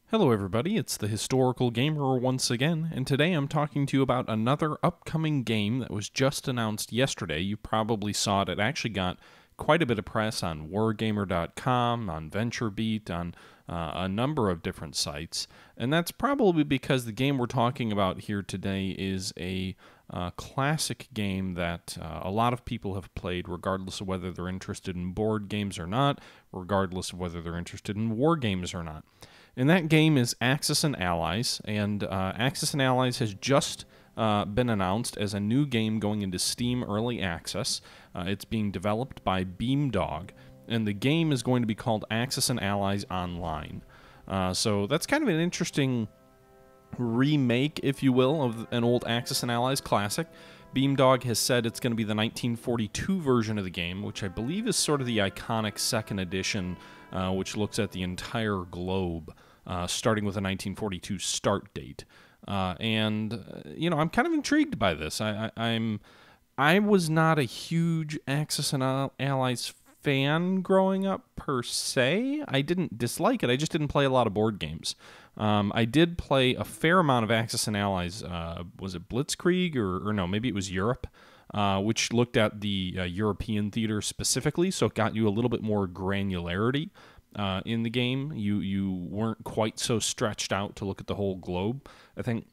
Hello everybody, it's the Historical Gamer once again, and today I'm talking to you about another upcoming game that was just announced yesterday. You probably saw it. It actually got quite a bit of press on wargamer.com, on VentureBeat, on a number of different sites, and that's probably because the game we're talking about here today is a classic game that a lot of people have played, regardless of whether they're interested in board games or not, regardless of whether they're interested in war games or not. And that game is Axis and Allies, and Axis and Allies has just been announced as a new game going into Steam Early Access. It's being developed by Beamdog, and the game is going to be called Axis and Allies Online. So that's kind of an interesting remake, if you will, of an old Axis and Allies classic. Beamdog has said it's going to be the 1942 version of the game, which I believe is sort of the iconic second edition, which looks at the entire globe, starting with a 1942 start date. You know, I'm kind of intrigued by this. I was not a huge Axis and Allies fan growing up per se. I didn't dislike it. I just didn't play a lot of board games. I did play a fair amount of Axis and Allies. Was it Blitzkrieg or no? Maybe it was Europe, which looked at the European theater specifically, so it got you a little bit more granularity in the game. You weren't quite so stretched out to look at the whole globe. I think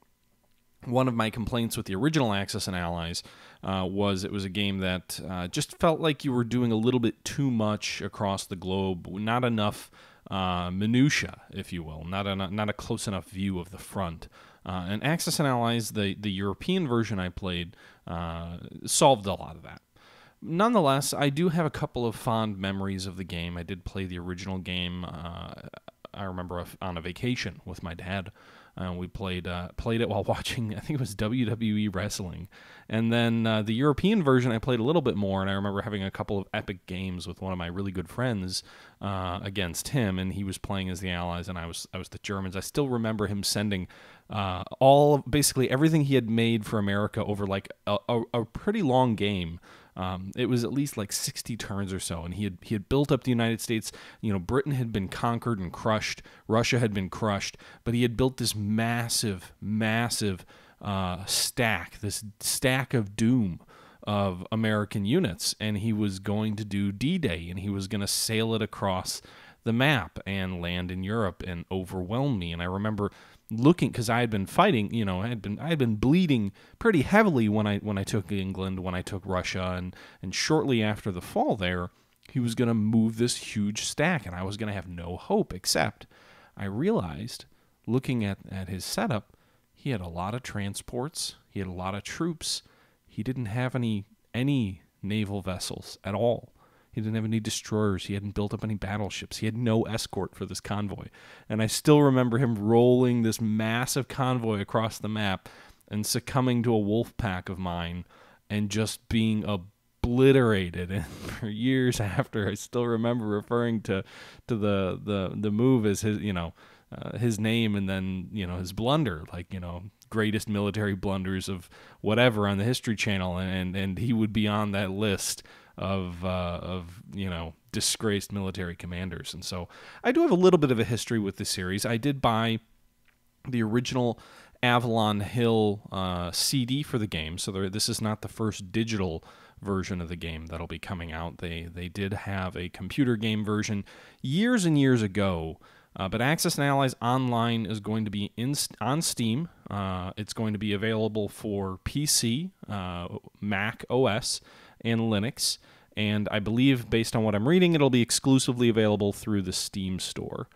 one of my complaints with the original Axis and Allies was it was a game that just felt like you were doing a little bit too much across the globe, not enough minutia, if you will, not a close enough view of the front. And Axis and Allies, the European version I played, solved a lot of that. Nonetheless, I do have a couple of fond memories of the game. I did play the original game. I remember on a vacation with my dad. We played it while watching, I think it was WWE wrestling. And then the European version I played a little bit more, and I remember having a couple of epic games with one of my really good friends against him, and he was playing as the Allies, and I was the Germans. I still remember him sending basically everything he had made for America over like a pretty long game. It was at least like 60 turns or so, and he had built up the United States. You know, Britain had been conquered and crushed. Russia had been crushed, but he had built this massive stack of doom of American units, and he was going to do D-Day, and he was going to sail it across the map and land in Europe and overwhelm me. And I remember looking, because I had been fighting, you know, I had been bleeding pretty heavily when I took England, when I took Russia, and shortly after the fall there, he was going to move this huge stack, and I was going to have no hope, except I realized, looking at his setup, he had a lot of transports, he had a lot of troops, he didn't have any naval vessels at all. He didn't have any destroyers. He hadn't built up any battleships. He had no escort for this convoy. And I still remember him rolling this massive convoy across the map and succumbing to a wolf pack of mine and just being obliterated. And for years after, I still remember referring to the move as his, his name, and then, his blunder, like, greatest military blunders of whatever on the History Channel. And he would be on that list of disgraced military commanders. And so I do have a little bit of a history with the series. I did buy the original Avalon Hill CD for the game, so this is not the first digital version of the game that'll be coming out. They did have a computer game version years and years ago, but Axis and Allies Online is going to be on Steam. It's going to be available for PC, Mac OS, and Linux, and I believe, based on what I'm reading, it'll be exclusively available through the Steam store.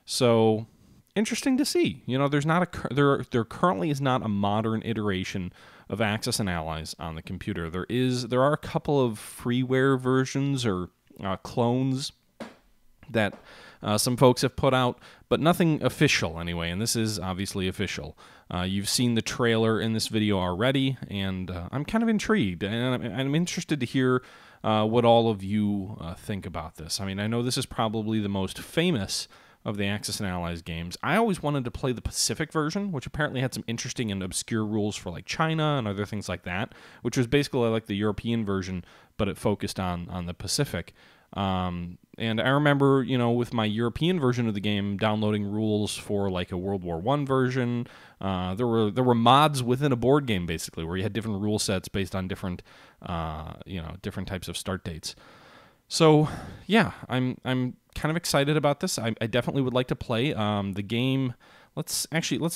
So, interesting to see. There currently is not a modern iteration of Axis and Allies on the computer. There are a couple of freeware versions or clones that some folks have put out, but nothing official anyway, and this is obviously official. You've seen the trailer in this video already, and I'm kind of intrigued, and I'm interested to hear what all of you think about this. I mean, I know this is probably the most famous of the Axis and Allies games. I always wanted to play the Pacific version, which apparently had some interesting and obscure rules for like China and other things like that, which was basically like the European version, but it focused on the Pacific. And I remember, with my European version of the game, downloading rules for like a World War I version. There were mods within a board game basically where you had different rule sets based on different different types of start dates. So yeah, I'm kind of excited about this. I definitely would like to play the game. Let's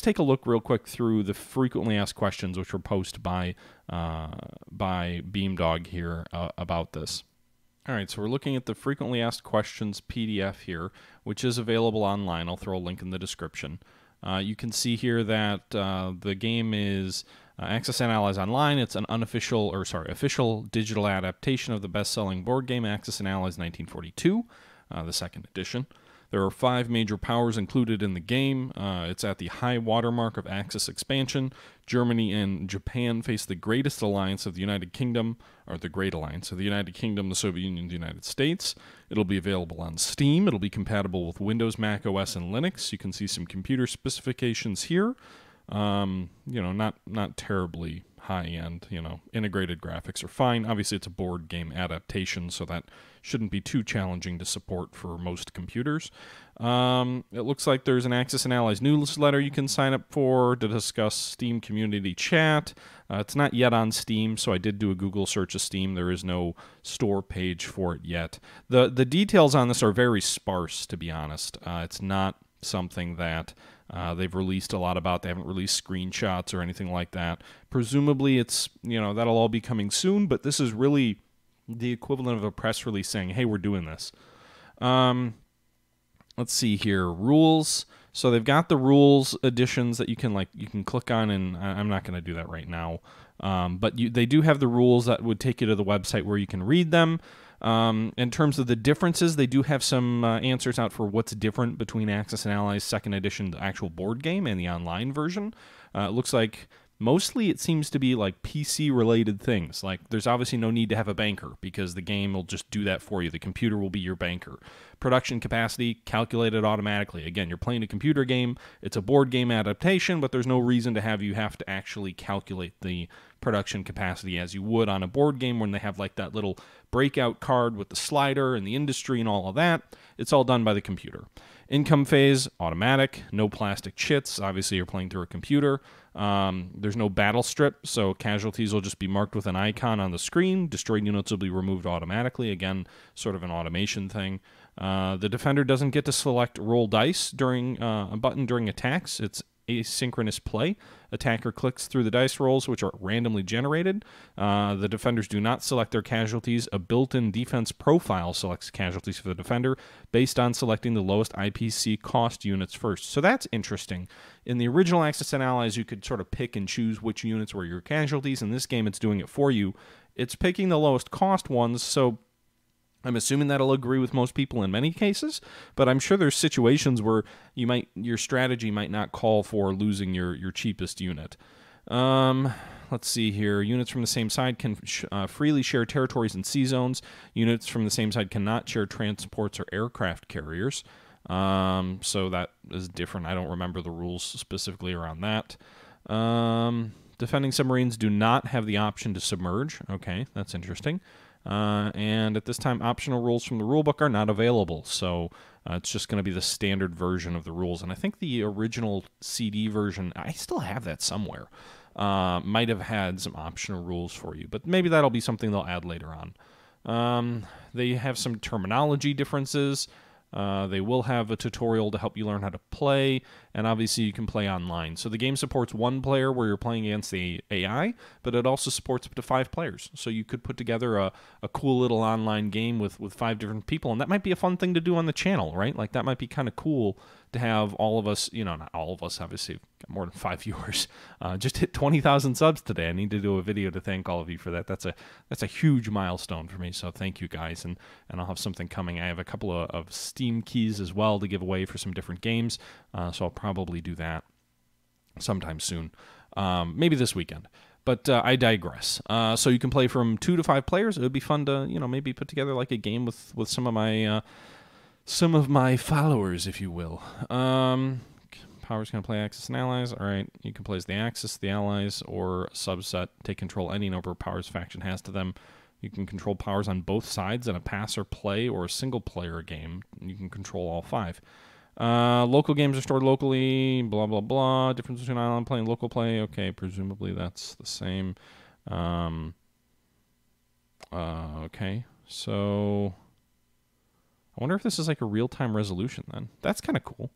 take a look real quick through the frequently asked questions which were posted by Beamdog here about this. All right, so we're looking at the frequently asked questions PDF here, which is available online. I'll throw a link in the description. You can see here that the game is Axis and Allies Online. It's an official digital adaptation of the best-selling board game Axis and Allies 1942, the second edition. There are 5 major powers included in the game. It's at the high watermark of Axis expansion. Germany and Japan face the greatest alliance of the United Kingdom, or the Great Alliance of the United Kingdom, the Soviet Union, and the United States. It'll be available on Steam. It'll be compatible with Windows, Mac OS, and Linux. You can see some computer specifications here. Not terribly high-end, integrated graphics are fine. Obviously, it's a board game adaptation, so that shouldn't be too challenging to support for most computers. It looks like there's an Axis and Allies newsletter you can sign up for to discuss Steam community chat. It's not yet on Steam, so I did do a Google search of Steam. There is no store page for it yet. The details on this are very sparse, to be honest. It's not something that they've released a lot about. They haven't released screenshots or anything like that. Presumably it's, that'll all be coming soon, but this is really the equivalent of a press release saying, hey, we're doing this. Let's see here. Rules. So they've got the rules editions that you can click on, and I'm not going to do that right now. But they do have the rules that would take you to the website where you can read them. In terms of the differences, they do have some answers out for what's different between Axis and Allies 2nd Edition, the actual board game, and the online version. It looks like mostly it seems to be like PC-related things. Like there's obviously no need to have a banker because the game will just do that for you. The computer will be your banker. Production capacity calculated automatically. Again, you're playing a computer game. It's a board game adaptation, but there's no reason to have you have to actually calculate the production capacity as you would on a board game when they have like that little breakout card with the slider and the industry and all of that. It's all done by the computer. Income phase, automatic, no plastic chits. Obviously, you're playing through a computer. There's no battle strip, so casualties will just be marked with an icon on the screen. Destroyed units will be removed automatically. Again, sort of an automation thing. The defender doesn't get to select roll dice during a button during attacks. It's asynchronous play. Attacker clicks through the dice rolls, which are randomly generated. The defenders do not select their casualties. A built-in defense profile selects casualties for the defender based on selecting the lowest IPC cost units first. So that's interesting. In the original Axis and Allies, you could sort of pick and choose which units were your casualties. In this game, it's doing it for you. It's picking the lowest cost ones, so I'm assuming that'll agree with most people in many cases, but I'm sure there's situations where your strategy might not call for losing your cheapest unit. Let's see here. Units from the same side can freely share territories and sea zones. Units from the same side cannot share transports or aircraft carriers. So that is different. I don't remember the rules specifically around that. Defending submarines do not have the option to submerge. Okay, that's interesting. And at this time, optional rules from the rulebook are not available, so it's just going to be the standard version of the rules. And I think the original CD version, I still have that somewhere, might have had some optional rules for you, but maybe that'll be something they'll add later on. They have some terminology differences. They will have a tutorial to help you learn how to play, and obviously you can play online. So the game supports 1 player where you're playing against the AI, but it also supports up to 5 players. So you could put together a cool little online game with 5 different people, and that might be a fun thing to do on the channel, right? Like that might be kind of cool to have all of us, not all of us, obviously, got more than 5 viewers. Just hit 20,000 subs today. I need to do a video to thank all of you for that. That's a huge milestone for me, so thank you guys, and I'll have something coming. I have a couple of Steam keys as well to give away for some different games, so I'll probably do that sometime soon, maybe this weekend. But I digress. So you can play from 2 to 5 players. It would be fun to, maybe put together like a game with some of my followers, if you will. Power's going to play Axis and Allies. All right, you can play as the Axis, the Allies, or subset. Take control any number of powers faction has to them. You can control powers on both sides in a pass or play or a single-player game. You can control all 5. Local games are stored locally, blah, blah, blah. Difference between island play and local play. Okay, presumably that's the same. Okay, so I wonder if this is like a real-time resolution then. That's kind of cool.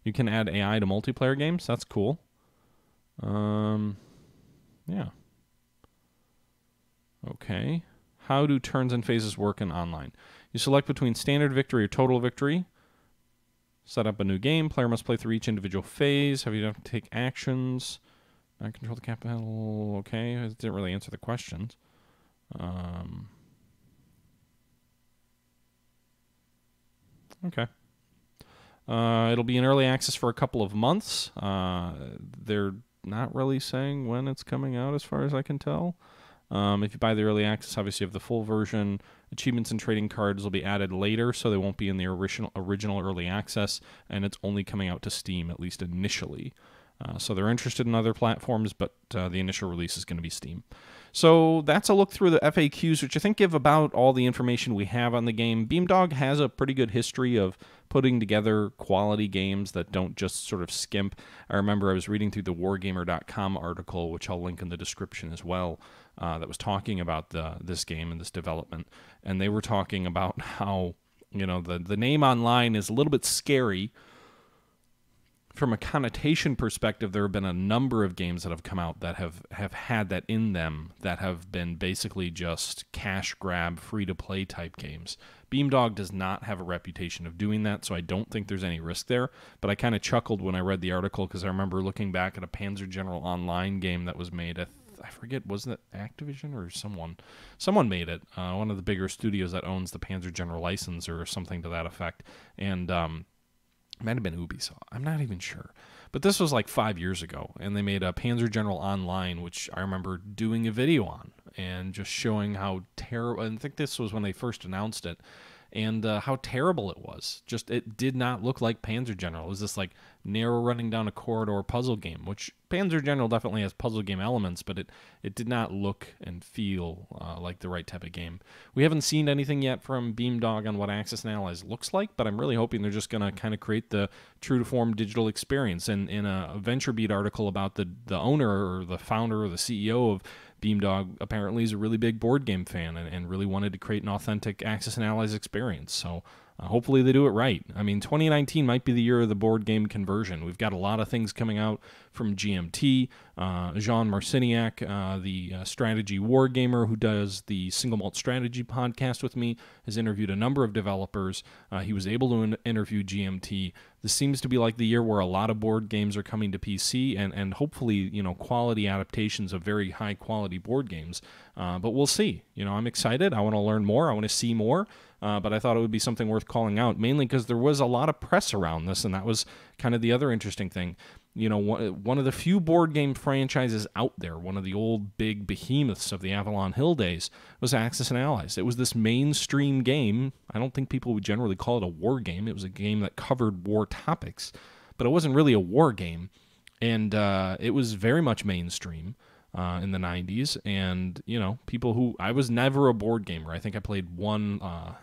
You can add AI to multiplayer games. That's cool. Yeah. Okay. How do turns and phases work in online? You select between standard victory or total victory. Set up a new game. Player must play through each individual phase. Have you have to take actions? Not control the capital. Okay. It didn't really answer the questions. Okay. It'll be in early access for a couple of months. They're not really saying when it's coming out as far as I can tell. If you buy the early access, obviously you have the full version. Achievements and trading cards will be added later, so they won't be in the original early access, and it's only coming out to Steam, at least initially. So they're interested in other platforms, but the initial release is going to be Steam. So that's a look through the FAQs, which I think give about all the information we have on the game. Beamdog has a pretty good history of putting together quality games that don't just sort of skimp. I remember I was reading through the wargamer.com article, which I'll link in the description as well, that was talking about this game and this development. And they were talking about how, you know, the name online is a little bit scary. From a connotation perspective, there have been a number of games that have come out that have had that in them, that have been basically just cash grab, free-to-play type games. Beamdog does not have a reputation of doing that, so I don't think there's any risk there. But I kind of chuckled when I read the article because I remember looking back at a Panzer General Online game that was made. I forget, wasn't it Activision or someone? Someone made it. One of the bigger studios that owns the Panzer General license or something to that effect. And it might have been Ubisoft. I'm not even sure. But this was like 5 years ago, and they made a Panzer General Online, which I remember doing a video on and just showing how terrible. I think this was when they first announced it, and how terrible it was. Just it did not look like Panzer General. It was this like narrow running down a corridor puzzle game, which Panzer General definitely has puzzle game elements, but it did not look and feel like the right type of game. We haven't seen anything yet from Beamdog on what Axis and Allies looks like, but I'm really hoping they're just going to kind of create the true-to-form digital experience. And in a VentureBeat article about the owner or the founder or the CEO of Beamdog, apparently is a really big board game fan and really wanted to create an authentic Axis and Allies experience. So hopefully they do it right. I mean, 2019 might be the year of the board game conversion. We've got a lot of things coming out from GMT. Jean Marciniak, the strategy war gamer who does the Single Malt Strategy podcast with me, has interviewed a number of developers. He was able to interview GMT. This seems to be like the year where a lot of board games are coming to PC and hopefully, you know, quality adaptations of very high quality board games. But we'll see. You know, I'm excited. I want to learn more. I want to see more. But I thought it would be something worth calling out, mainly because there was a lot of press around this, and that was kind of the other interesting thing. You know, one of the few board game franchises out there, one of the old big behemoths of the Avalon Hill days, was Axis and Allies. It was this mainstream game. I don't think people would generally call it a war game. It was a game that covered war topics, but it wasn't really a war game, and it was very much mainstream in the 90s. And, you know, people who... I was never a board gamer. I think I played one...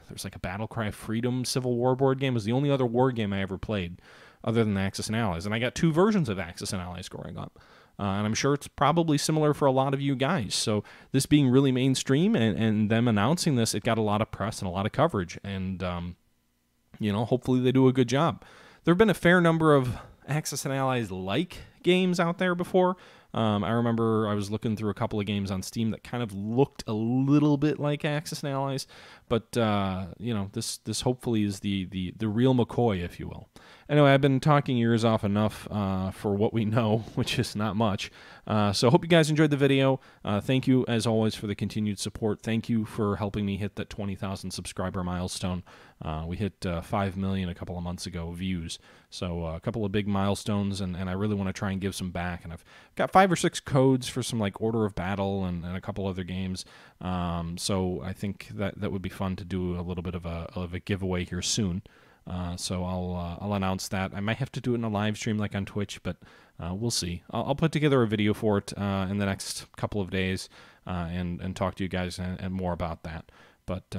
there's like a Battlecry Freedom Civil War board game. It was the only other war game I ever played, other than Axis and Allies. And I got 2 versions of Axis and Allies growing up. And I'm sure it's probably similar for a lot of you guys. So this being really mainstream and them announcing this, it got a lot of press and a lot of coverage. And, you know, hopefully they do a good job. There have been a fair number of Axis and Allies-like games out there before. I remember I was looking through a couple of games on Steam that kind of looked a little bit like Axis and Allies. But, you know, this hopefully is the real McCoy, if you will. Anyway, I've been talking your ears off enough for what we know, which is not much. So hope you guys enjoyed the video. Thank you, as always, for the continued support. Thank you for helping me hit that 20,000 subscriber milestone. We hit 5 million a couple of months ago views. So a couple of big milestones, and I really want to try and give some back. And I've got 5 or 6 codes for some like Order of Battle and a couple other games. So I think that would be fun to do a little bit of a giveaway here soon. So I'll announce that. I might have to do it in a live stream like on Twitch, but we'll see. I'll put together a video for it in the next couple of days and talk to you guys and more about that. But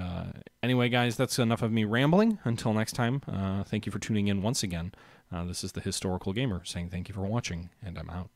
anyway, guys, that's enough of me rambling. Until next time, thank you for tuning in once again. This is the Historical Gamer saying thank you for watching, and I'm out.